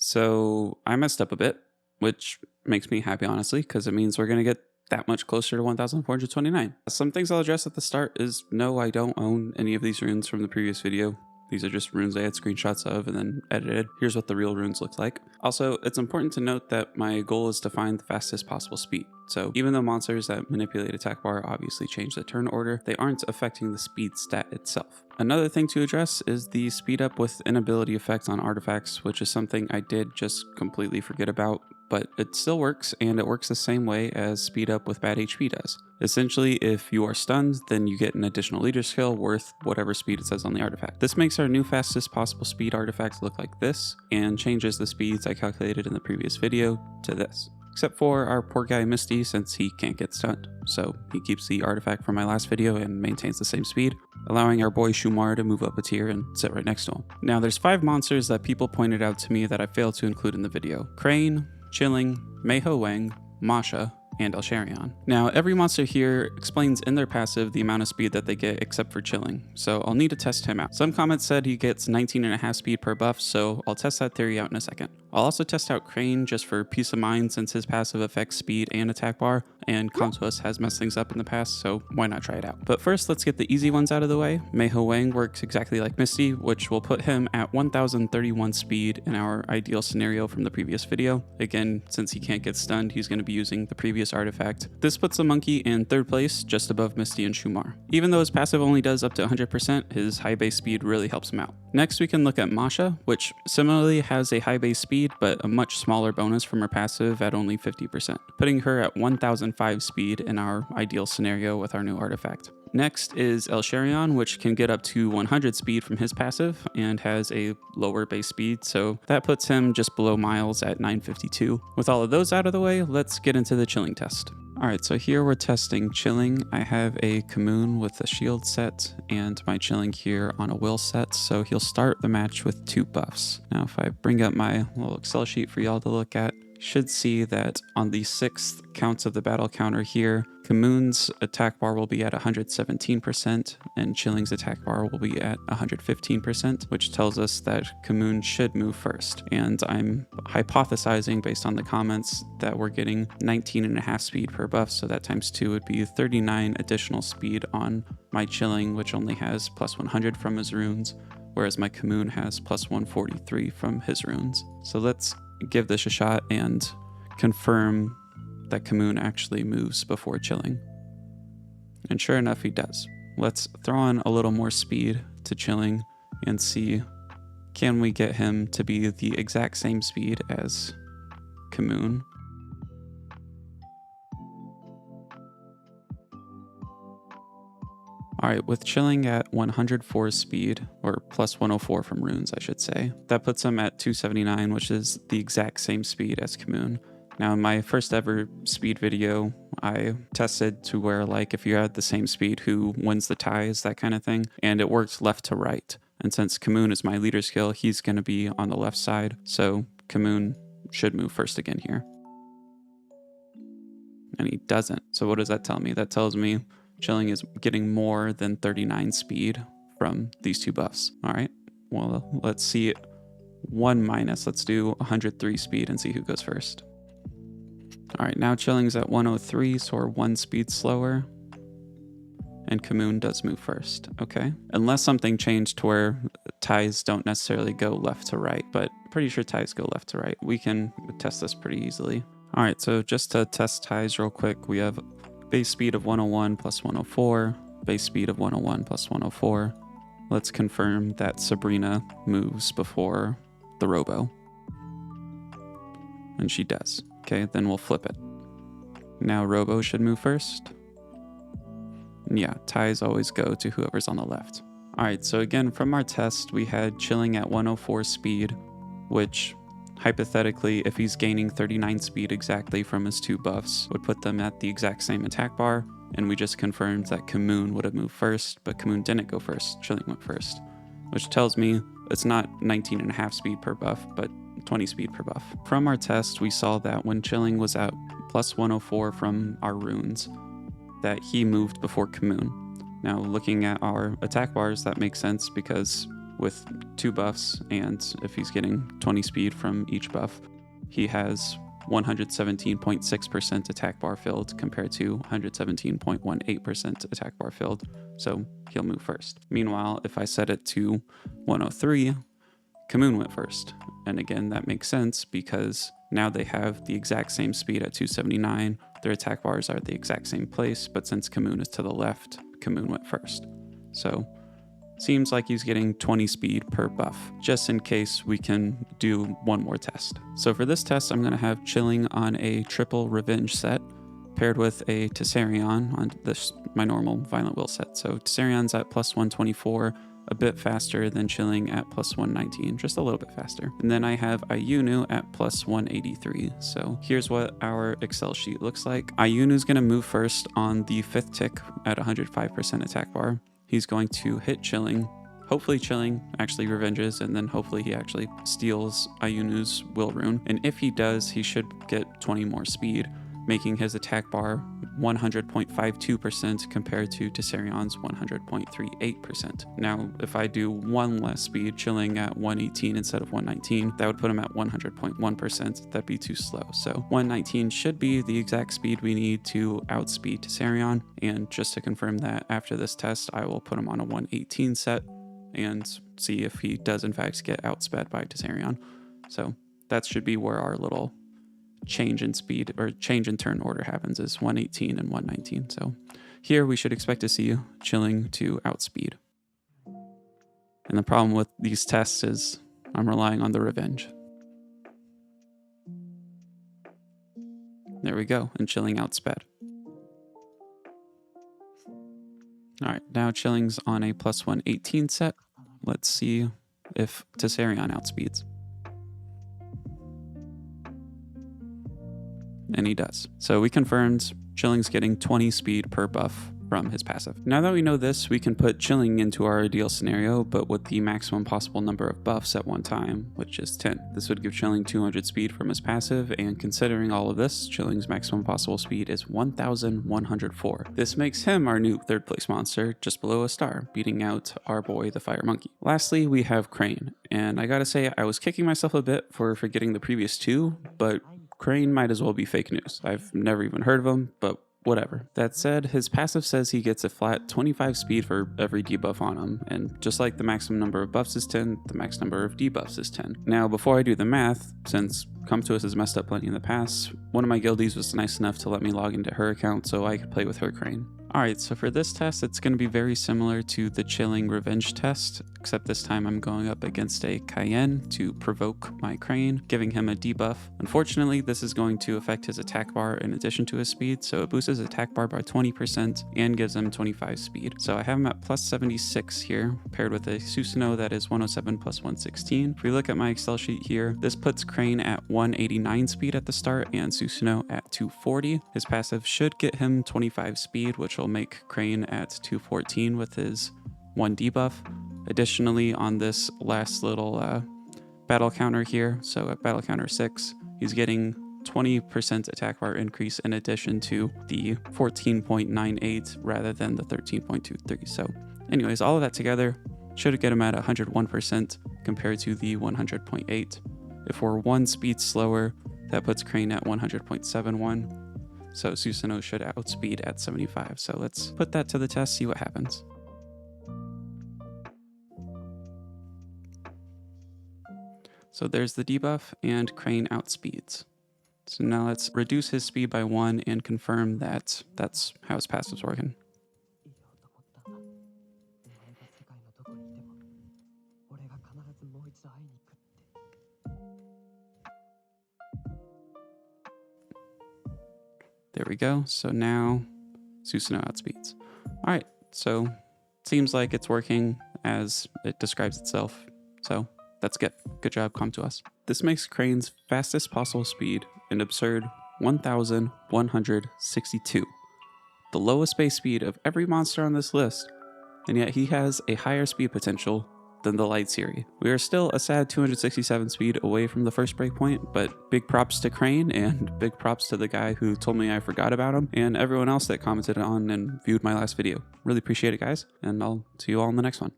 So I messed up a bit, which makes me happy, honestly, because it means we're going to get that much closer to 1,429. Some things I'll address at the start is no, I don't own any of these runes from the previous video. These are just runes I had screenshots of and then edited. Here's what the real runes look like. Also, it's important to note that my goal is to find the fastest possible speed. So even though monsters that manipulate attack bar obviously change the turn order, they aren't affecting the speed stat itself. Another thing to address is the speed up with inability effect on artifacts, which is something I did just completely forget about, but it still works, and it works the same way as speed up with bad HP does. Essentially, if you are stunned, then you get an additional leader skill worth whatever speed it says on the artifact. This makes our new fastest possible speed artifact look like this, and changes the speeds I calculated in the previous video to this. Except for our poor guy Misty, since he can't get stunned. So he keeps the artifact from my last video and maintains the same speed, allowing our boy Shumar to move up a tier and sit right next to him. Now there's 5 monsters that people pointed out to me that I failed to include in the video. Crane, Chilling, Meiho Wang, Masha, and Elsharion. Now, every monster here explains in their passive the amount of speed that they get except for Chilling, so I'll need to test him out. Some comments said he gets 19.5 speed per buff, so I'll test that theory out in a second. I'll also test out Crane just for peace of mind since his passive affects speed and attack bar, and Contuos has messed things up in the past, so why not try it out? But first, let's get the easy ones out of the way. Meiho Wang works exactly like Misty, which will put him at 1031 speed in our ideal scenario from the previous video. Again, since he can't get stunned, he's going to be using the previous artifact. This puts the monkey in 3rd place, just above Misty and Shumar. Even though his passive only does up to 100%, his high base speed really helps him out. Next, we can look at Masha, which similarly has a high base speed, but a much smaller bonus from her passive at only 50%, putting her at 1005 speed in our ideal scenario with our new artifact. Next is Elsharion, which can get up to 100 speed from his passive and has a lower base speed, so that puts him just below Miles at 952. With all of those out of the way, let's get into the Chilling test. Alright, so here we're testing Chilling. I have a Commune with a shield set and my Chilling here on a will set, so he'll start the match with 2 buffs. Now if I bring up my little Excel sheet for y'all to look at, you should see that on the 6th counts of the battle counter here, Commune's attack bar will be at 117% and Chilling's attack bar will be at 115%, which tells us that Commune should move first. And I'm hypothesizing based on the comments that we're getting 19.5 speed per buff, so that times 2 would be 39 additional speed on my Chilling, which only has plus 100 from his runes, whereas my Commune has plus 143 from his runes. So let's give this a shot and confirm that Commune actually moves before Chilling. And sure enough, he does. Let's throw on a little more speed to Chilling and see, can we get him to be the exact same speed as Commune? Alright, with Chilling at 104 speed, or plus 104 from runes I should say, that puts him at 279, which is the exact same speed as Commune. Now in my first ever speed video, I tested to where like if you had the same speed, who wins the ties, that kind of thing, and it worked left to right. And since Commune is my leader skill, he's going to be on the left side, so Commune should move first again here. And he doesn't. So what does that tell me? That tells me Chilling is getting more than 39 speed from these 2 buffs. All right, well, let's see 1 minus. Let's do 103 speed and see who goes first. All right, now Chilling's at 103, so we're 1 speed slower. And Commune does move first, okay? Unless something changed to where ties don't necessarily go left to right, but pretty sure ties go left to right. We can test this pretty easily. All right, so just to test ties real quick, we have base speed of 101 plus 104, base speed of 101 plus 104. Let's confirm that Sabrina moves before the Robo. And she does. Okay, then we'll flip it. Now Robo should move first. Yeah, ties always go to whoever's on the left. Alright, so again, from our test, we had Chilling at 104 speed, which hypothetically, if he's gaining 39 speed exactly from his 2 buffs, would put them at the exact same attack bar, and we just confirmed that Commune would have moved first, but Commune didn't go first, Chilling went first, which tells me it's not 19.5 speed per buff, but 20 speed per buff. From our test, we saw that when Chilling was at plus 104 from our runes, that he moved before Commune. Now, looking at our attack bars, that makes sense because with 2 buffs, and if he's getting 20 speed from each buff, he has 117.6% attack bar filled compared to 117.18% attack bar filled, so he'll move first. Meanwhile, if I set it to 103, Kamoon went first. And again, that makes sense because now they have the exact same speed at 279. Their attack bars are at the exact same place, but since Kamoon is to the left, Kamoon went first. So seems like he's getting 20 speed per buff, just in case we can do one more test. So for this test, I'm going to have Chilling on a triple revenge set, paired with a Tessarion on this my normal Violent Will set. So Tessarion's at plus 124, a bit faster than Chilling at plus 119, just a little bit faster. And then I have Ayunu at plus 183. So here's what our Excel sheet looks like. Ayunu's going to move first on the 5th tick at 105% attack bar. He's going to hit Chilling. Hopefully Chilling actually revenges, and then hopefully he actually steals Ayunu's Will Rune. And if he does, he should get 20 more speed, making his attack bar 100.52% compared to Tessarion's 100.38%. Now, if I do one less speed, Chilling at 118 instead of 119, that would put him at 100.1%. That'd be too slow. So 119 should be the exact speed we need to outspeed Tessarion. And just to confirm that, after this test, I will put him on a 118 set and see if he does in fact get outsped by Tessarion. So that should be where our little change in speed or change in turn order happens, is 118 and 119. So here we should expect to see Chilling to outspeed. And the problem with these tests is I'm relying on the revenge. There we go, and Chilling outsped. All right, now Chilling's on a plus 118 set. Let's see if Tessarion outspeeds. And he does. So we confirmed Chilling's getting 20 speed per buff from his passive. Now that we know this, we can put Chilling into our ideal scenario, but with the maximum possible number of buffs at one time, which is 10. This would give Chilling 200 speed from his passive, and considering all of this, Chilling's maximum possible speed is 1,104. This makes him our new 3rd place monster, just below a star, beating out our boy the Fire Monkey. Lastly, we have Crane, and I gotta say, I was kicking myself a bit for forgetting the previous 2, but Crane might as well be fake news. I've never even heard of him, but whatever. That said, his passive says he gets a flat 25 speed for every debuff on him, and just like the maximum number of buffs is 10, the max number of debuffs is 10. Now, before I do the math, since Come To Us has messed up plenty in the past, one of my guildies was nice enough to let me log into her account so I could play with her Crane. Alright, so for this test, it's going to be very similar to the Chilling Revenge test, except this time I'm going up against a Cayenne to provoke my Crane, giving him a debuff. Unfortunately, this is going to affect his attack bar in addition to his speed, so it boosts his attack bar by 20% and gives him 25 speed. So I have him at plus 76 here, paired with a Susanoo that is 107 plus 116. If we look at my Excel sheet here, this puts Crane at 189 speed at the start and Susanoo at 240. His passive should get him 25 speed, which will make Crane at 214 with his 1 debuff. Additionally, on this last little battle counter here, so at battle counter 6, he's getting 20% attack bar increase in addition to the 14.98 rather than the 13.23. So anyways, all of that together should get him at 101% compared to the 100.8. If we're 1 speed slower, that puts Crane at 100.71. So Susanoo should outspeed at 75. So let's put that to the test, see what happens. So there's the debuff, and Crane outspeeds. So now let's reduce his speed by 1 and confirm that that's how his passive's working. There we go. So now Susanoo outspeeds. All right, so seems like it's working as it describes itself. So that's good. Good job, Come To Us. This makes Crane's fastest possible speed an absurd 1,162. The lowest base speed of every monster on this list, and yet he has a higher speed potential than the Light Siri. We are still a sad 267 speed away from the first breakpoint, but big props to Crane and big props to the guy who told me I forgot about him and everyone else that commented on and viewed my last video. Really appreciate it, guys, and I'll see you all in the next one.